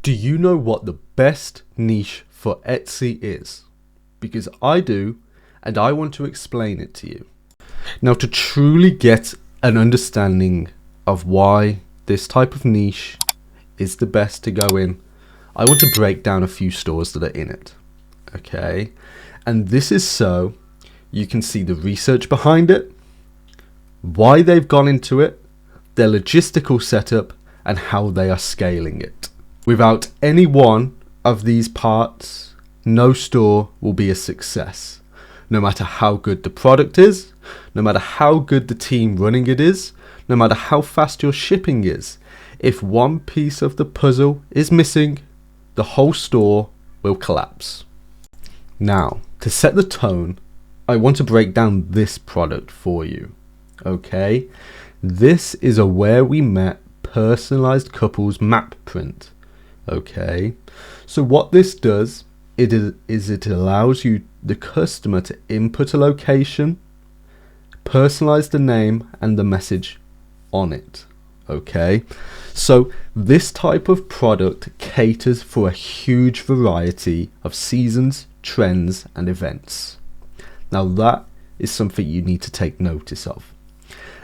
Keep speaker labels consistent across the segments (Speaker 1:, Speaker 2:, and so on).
Speaker 1: Do you know what the best niche for Etsy is? Because I do, and I want to explain it to you. Now, to truly get an understanding of why this type of niche is the best to go in, I want to break down a few stores that are in it. Okay, and this is so you can see the research behind it, why they've gone into it, their logistical setup, and how they are scaling it. Without any one of these parts, no store will be a success. No matter how good the product is, no matter how good the team running it is, no matter how fast your shipping is, if one piece of the puzzle is missing, the whole store will collapse. Now, to set the tone, I want to break down this product for you. Okay, this is a Where We Met personalized couples map print. Okay, so what this does it allows you, the customer, to input a location, personalize the name and the message on it. Okay, so this type of product caters for a huge variety of seasons, trends and events. Now that is something you need to take notice of.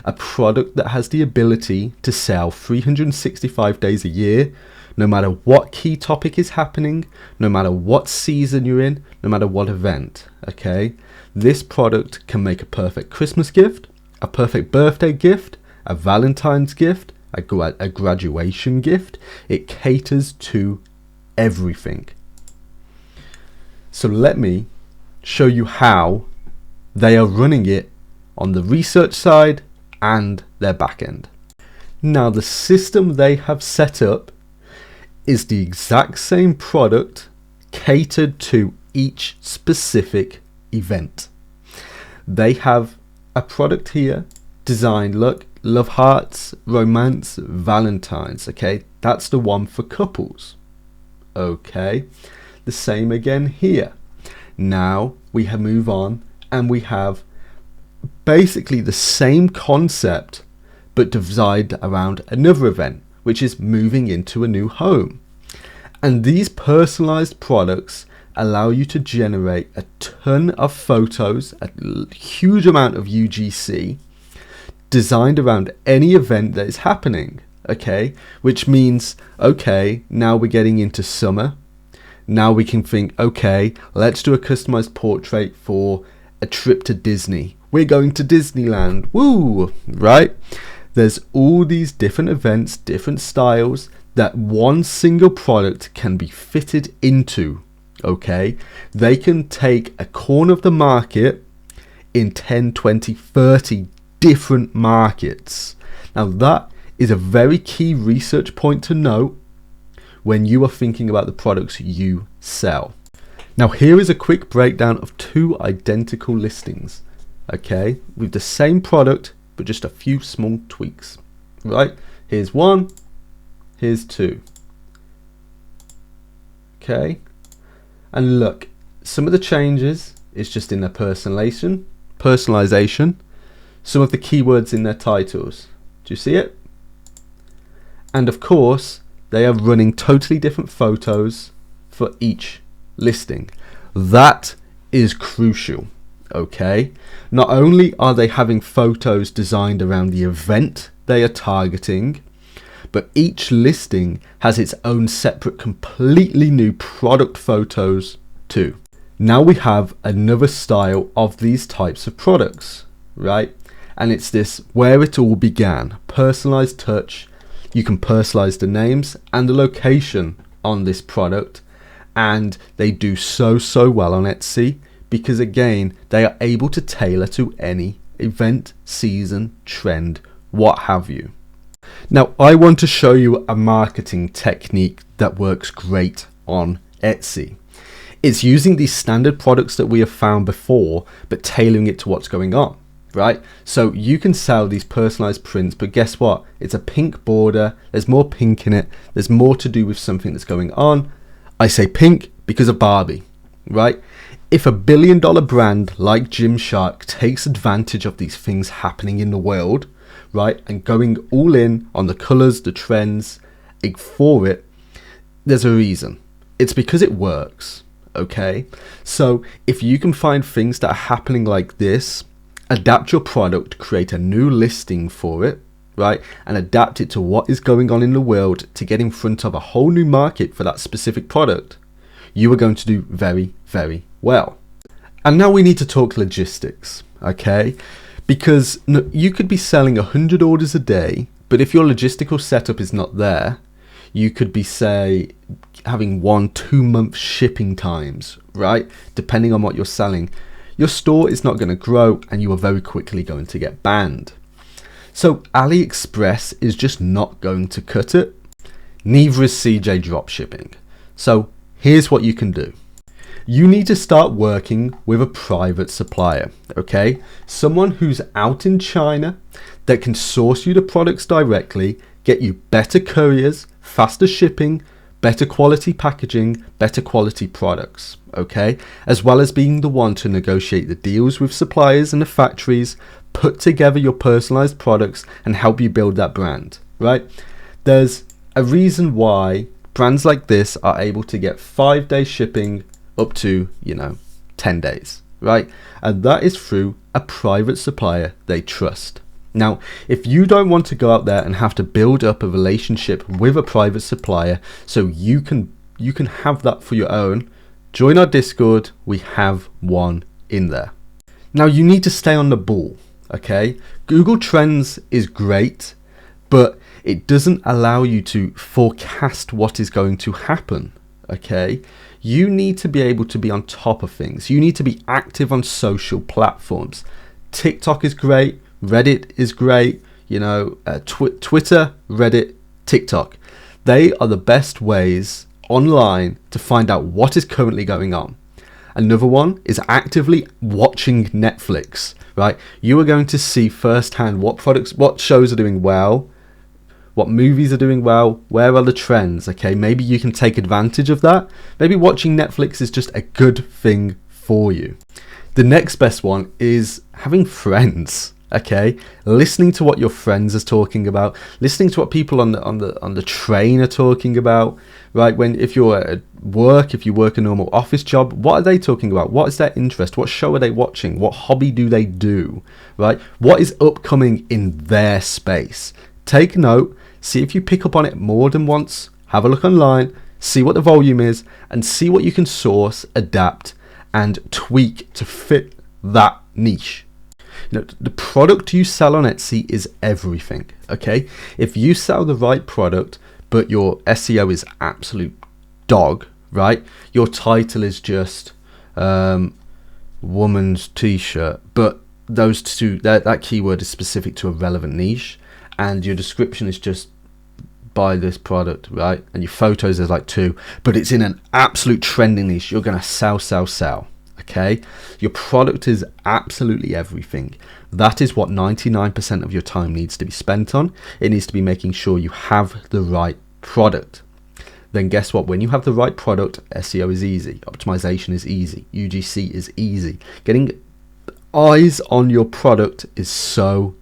Speaker 1: A product that has the ability to sell 365 days a year, no matter what key topic is happening, no matter what season you're in, no matter what event. Okay, this product can make a perfect Christmas gift, a perfect birthday gift, a Valentine's gift, a graduation gift. It caters to everything. So let me show you how they are running it on the research side and their back end. Now, the system they have set up is the exact same product catered to each specific event. They have a product here designed, look, love hearts, romance, Valentine's. Okay, that's the one for couples. Okay, the same again here. Now we move on and we have basically the same concept but designed around another event, which is moving into a new home. And these personalized products allow you to generate a ton of photos, a huge amount of UGC designed around any event that is happening. Okay, which means, okay, now we're getting into summer. Now we can think, okay, let's do a customized portrait for a trip to Disney. We're going to Disneyland. Woo! Right? There's all these different events, different styles that one single product can be fitted into. Okay? They can take a corner of the market in 10, 20, 30 different markets. Now that is a very key research point to note when you are thinking about the products you sell. Now here is a quick breakdown of two identical listings. Okay, with the same product but just a few small tweaks. Right, here's one, here's two. Okay, and look, some of the changes is just in their personalization, some of the keywords in their titles. Do you see it? And of course they are running totally different photos for each listing. That is crucial. Okay, not only are they having photos designed around the event they are targeting, but each listing has its own separate, completely new product photos too. Now we have another style of these types of products, right? And it's this where it all began, personalized touch. You can personalize the names and the location on this product, and they do so well on Etsy because again they are able to tailor to any event, season, trend, what have you. Now I want to show you a marketing technique that works great on Etsy. It's using these standard products that we have found before but tailoring it to what's going on. Right, so you can sell these personalized prints, but guess what? It's a pink border, there's more pink in it, there's more to do with something that's going on. I say pink because of Barbie, right? If a billion-dollar brand like Gymshark takes advantage of these things happening in the world, right, and going all in on the colors, the trends for it, there's a reason. It's because it works. Okay, so if you can find things that are happening like this, adapt your product, create a new listing for it, right, and adapt it to what is going on in the world to get in front of a whole new market for that specific product, you are going to do very, very well. And now we need to talk logistics, okay, because you could be selling 100 orders a day, but if your logistical setup is not there, you could be, say, having 1-2 month shipping times, right? Depending on what you're selling. Your store is not going to grow and you are very quickly going to get banned. So AliExpress is just not going to cut it. Neither is CJ dropshipping. So here's what you can do. You need to start working with a private supplier, okay? Someone who's out in China that can source you the products directly, get you better couriers, faster shipping, better quality packaging, better quality products, okay? As well as being the one to negotiate the deals with suppliers and the factories, put together your personalized products and help you build that brand, right? There's a reason why brands like this are able to get 5-day shipping up to, 10 days, right? And that is through a private supplier they trust. Now, if you don't want to go out there and have to build up a relationship with a private supplier so you can have that for your own, join our Discord. We have one in there. Now, you need to stay on the ball, okay? Google Trends is great, but it doesn't allow you to forecast what is going to happen, okay? You need to be able to be on top of things. You need to be active on social platforms. TikTok is great. Reddit is great, Twitter, Reddit, TikTok. They are the best ways online to find out what is currently going on. Another one is actively watching Netflix, right? You are going to see firsthand what shows are doing well, what movies are doing well, where are the trends, okay? Maybe you can take advantage of that. Maybe watching Netflix is just a good thing for you. The next best one is having friends. Okay, listening to what your friends are talking about, listening to what people on the train are talking about, right? If you're at work, if you work a normal office job, what are they talking about? What is their interest? What show are they watching? What hobby do they do, right? What is upcoming in their space? Take note, see if you pick up on it more than once, have a look online, see what the volume is, and see what you can source, adapt, and tweak to fit that niche. The product you sell on Etsy is everything, okay? If you sell the right product, but your SEO is absolute dog, right? Your title is just woman's t-shirt, but those two, that keyword is specific to a relevant niche, and your description is just buy this product, right? And your photos is like 2, but it's in an absolute trending niche. You're going to sell. Okay, your product is absolutely everything. That is what 99% of your time needs to be spent on. It needs to be making sure you have the right product. Then guess what? When you have the right product, SEO is easy, optimization is easy, UGC is easy. Getting eyes on your product is so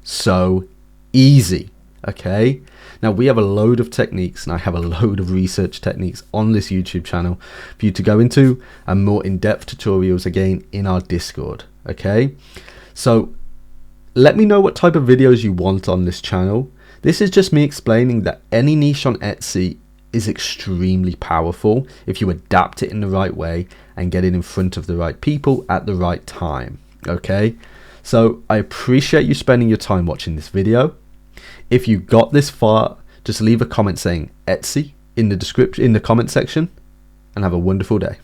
Speaker 1: easy. Okay, now we have a load of techniques, and I have a load of research techniques on this YouTube channel for you to go into, and more in-depth tutorials again in our Discord. Okay, so let me know what type of videos you want on this channel. This is just me explaining that any niche on Etsy is extremely powerful if you adapt it in the right way and get it in front of the right people at the right time. Okay, so I appreciate you spending your time watching this video. If you got this far, just leave a comment saying Etsy in the description, in the comment section, and have a wonderful day.